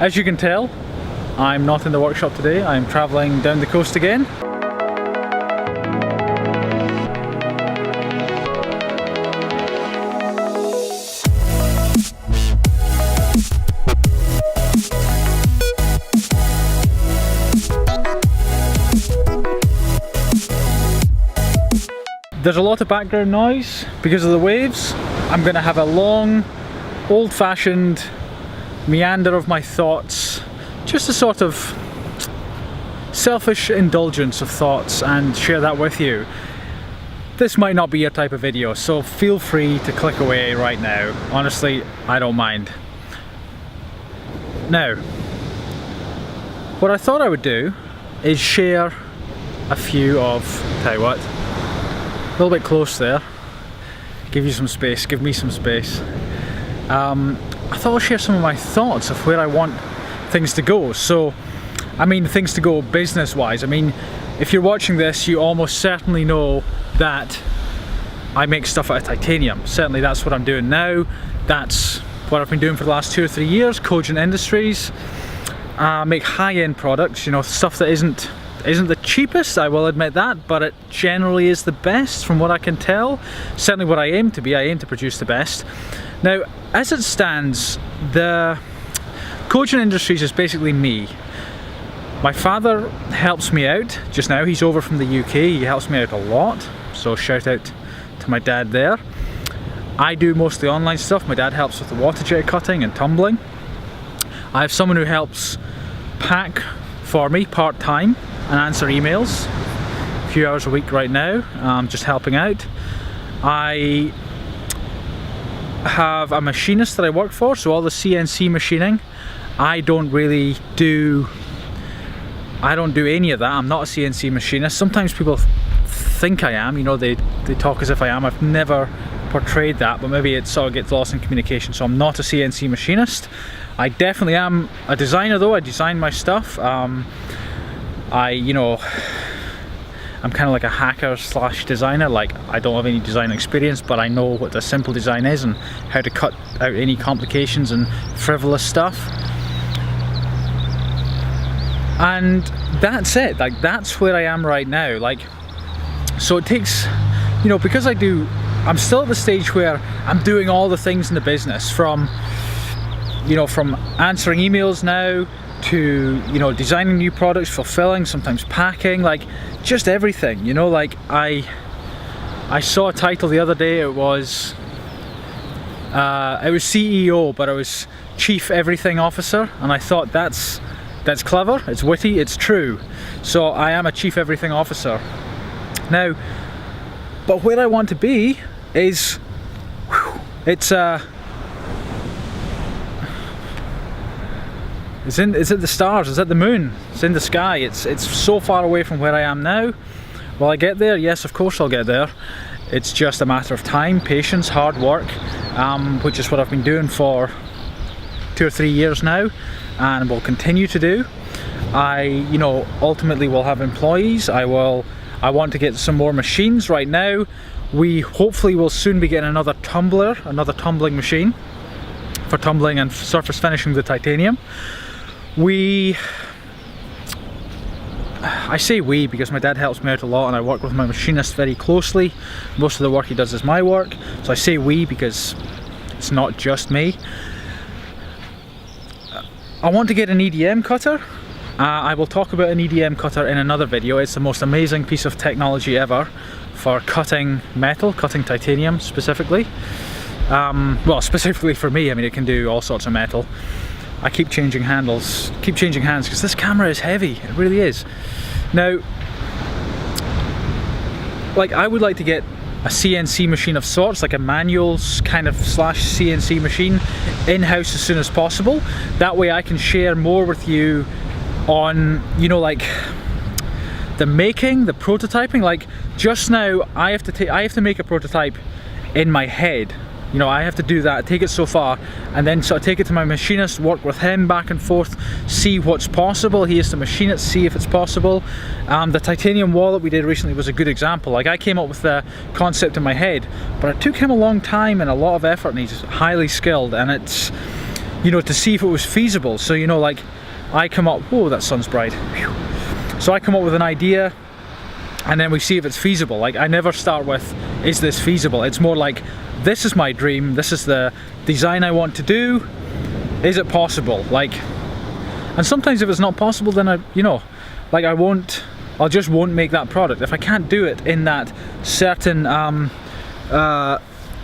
As you can tell, I'm not in the workshop today. I'm traveling down the coast again. There's a lot of background noise because of the waves. I'm going to have a long, old-fashioned meander of my thoughts, just a sort of selfish indulgence of thoughts, and share that with you. This might not be your type of video, so feel free to click away right now. Honestly, I don't mind. Now, what I thought I would do is share a few of, tell you what, a little bit close there, give you some space, give me some space. I thought I'll share some of my thoughts of where I want things to go. So, I mean things to go business wise. I mean, if you're watching this, you almost certainly know that I make stuff out of titanium. Certainly that's what I'm doing now. That's what I've been doing for the last 2 or 3 years. Cogent Industries. Make high-end products, you know, stuff that isn't the cheapest, I will admit that, but it generally is the best from what I can tell. Certainly what I aim to be. I aim to produce the best. Now, as it stands, the Cogent Industries is basically me. My father helps me out just now. He's over from the UK. He helps me out a lot, so shout out to my dad there. I do most of the online stuff. My dad helps with the water jet cutting and tumbling. I have someone who helps pack for me part-time and answer emails a few hours a week right now, just helping out. I have a machinist that I work for, so all the CNC machining, I don't do any of that. I'm not a CNC machinist. Sometimes people think I am, you know, they talk as if I am. I've never portrayed that, but maybe it sort of gets lost in communication. So I'm not a CNC machinist. I definitely am a designer though. I design my stuff. I'm kind of like a hacker slash designer. Like, I don't have any design experience, but I know what a simple design is and how to cut out any complications and frivolous stuff. And that's it. Like, that's where I am right now. Like, so it takes, you know, because I'm still at the stage where I'm doing all the things in the business, from answering emails now to, you know, designing new products, fulfilling, sometimes packing, like just everything, you know. Like I saw a title the other day, it was CEO, but it was Chief Everything Officer, and I thought that's clever, it's witty, it's true. So I am a Chief Everything Officer now, but where I want to be is, it's at the stars, it's at the moon, it's in the sky, it's so far away from where I am now. Will I get there? Yes, of course I'll get there. It's just a matter of time, patience, hard work, which is what I've been doing for 2 or 3 years now, and will continue to do. I, you know, ultimately will have employees. I want to get some more machines. Right now, we hopefully will soon be getting another tumbling machine for tumbling and surface finishing the titanium. I say we because my dad helps me out a lot, and I work with my machinist very closely. Most of the work he does is my work, so I say we because it's not just me. I want to get an EDM cutter. I will talk about an EDM cutter in another video. It's the most amazing piece of technology ever for cutting metal, cutting titanium specifically. Well, specifically for me, I mean, it can do all sorts of metal. I keep changing hands because this camera is heavy, it really is. Now, like, I would like to get a CNC machine of sorts, like a manual kind of slash CNC machine in-house as soon as possible. That way I can share more with you on, you know, like the making, the prototyping. Like, just now I have to make a prototype in my head. You know, I have to do that, take it so far, and then sort of take it to my machinist, work with him back and forth, see what's possible. He has to machine it, see if it's possible. The titanium wallet we did recently was a good example. Like, I came up with the concept in my head, but it took him a long time and a lot of effort, and he's highly skilled, and it's, you know, to see if it was feasible. So, you know, like I come up, whoa, that sun's bright. Whew. So I come up with an idea, and then we see if it's feasible. Like, I never start with, is this feasible? It's more like, this is my dream, this is the design I want to do, is it possible? Like, and sometimes if it's not possible, then you know, like I'll just won't make that product. If I can't do it in that certain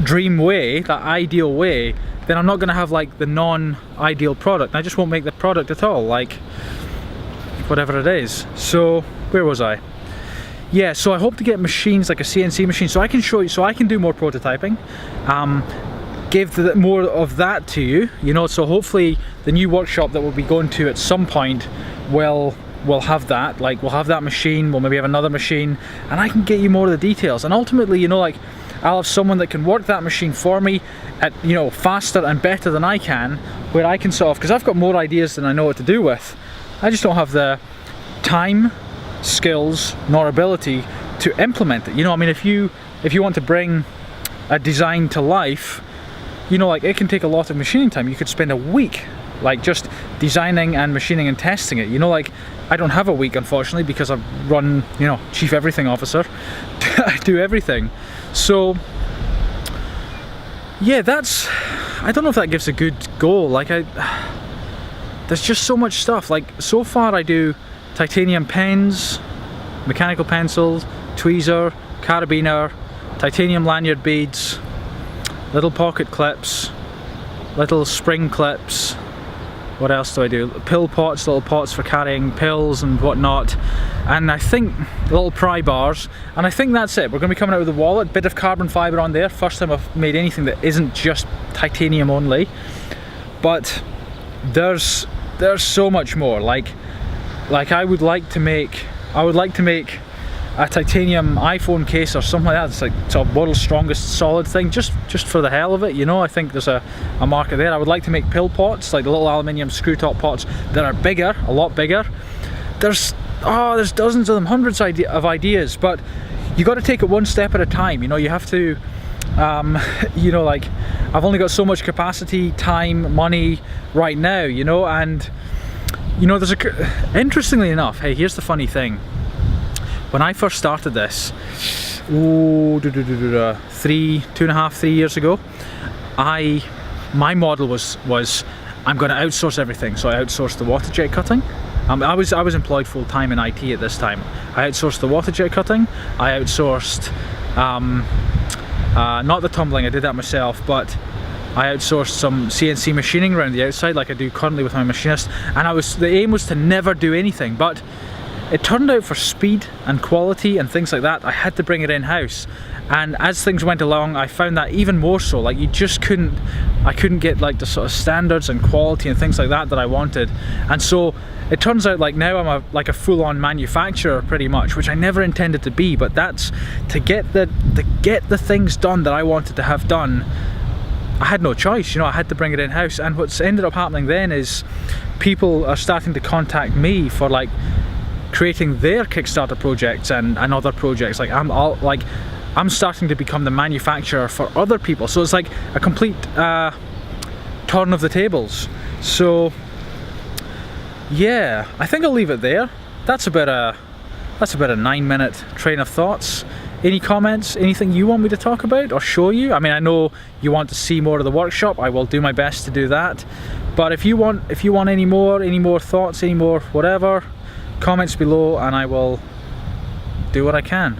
dream way, that ideal way, then I'm not gonna have like the non-ideal product. I just won't make the product at all, like whatever it is. So, where was I? Yeah, so I hope to get machines, like a CNC machine, so I can show you, so I can do more prototyping, give more of that to you, you know. So hopefully the new workshop that we'll be going to at some point will have that, like we'll have that machine, we'll maybe have another machine, and I can get you more of the details. And ultimately, you know, like I'll have someone that can work that machine for me at, you know, faster and better than I can, where I can sort of, because I've got more ideas than I know what to do with. I just don't have the time, skills, nor ability to implement it. You know, I mean, if you want to bring a design to life, you know, like it can take a lot of machining time. You could spend a week like just designing and machining and testing it. You know, like I don't have a week, unfortunately, because I run, you know, chief everything officer. I do everything. So yeah, that's, I don't know if that gives a good goal. Like there's just so much stuff. Like so far I do titanium pens, mechanical pencils, tweezer, carabiner, titanium lanyard beads, little pocket clips, little spring clips. What else do I do? Pill pots, little pots for carrying pills and whatnot. And I think little pry bars. And I think that's it. We're going to be coming out with a wallet, bit of carbon fibre on there. First time I've made anything that isn't just titanium only. But there's so much more. Like I would like to make a titanium iPhone case or something like that. It's like sort of world's strongest solid thing, just for the hell of it, you know. I think there's a market there. I would like to make pill pots, like the little aluminium screw top pots that are bigger, a lot bigger. There's dozens of them, hundreds of ideas, but you got to take it one step at a time. You know, you have to, you know, like I've only got so much capacity, time, money right now, you know. And you know, interestingly enough, hey, here's the funny thing. When I first started this, 3 years ago, my model was I'm going to outsource everything. So I outsourced the water jet cutting. I was employed full time in IT at this time. I outsourced the water jet cutting. I outsourced not the tumbling. I did that myself, but I outsourced some CNC machining around the outside, like I do currently with my machinist. And the aim was to never do anything, but it turned out for speed and quality and things like that, I had to bring it in-house. And as things went along, I found that even more so. Like I couldn't get like the sort of standards and quality and things like that I wanted. And so it turns out like now I'm like a full-on manufacturer pretty much, which I never intended to be. But that's to get the things done that I wanted to have done. I had no choice, you know. I had to bring it in-house. And what's ended up happening then is people are starting to contact me for like creating their Kickstarter projects and other projects. Like I'm starting to become the manufacturer for other people. So it's like a complete turn of the tables. So yeah, I think I'll leave it there. That's about a 9-minute train of thoughts. Any comments? Anything you want me to talk about or show you? I mean, I know you want to see more of the workshop. I will do my best to do that. But if you want any more thoughts, any more whatever, comments below, and I will do what I can.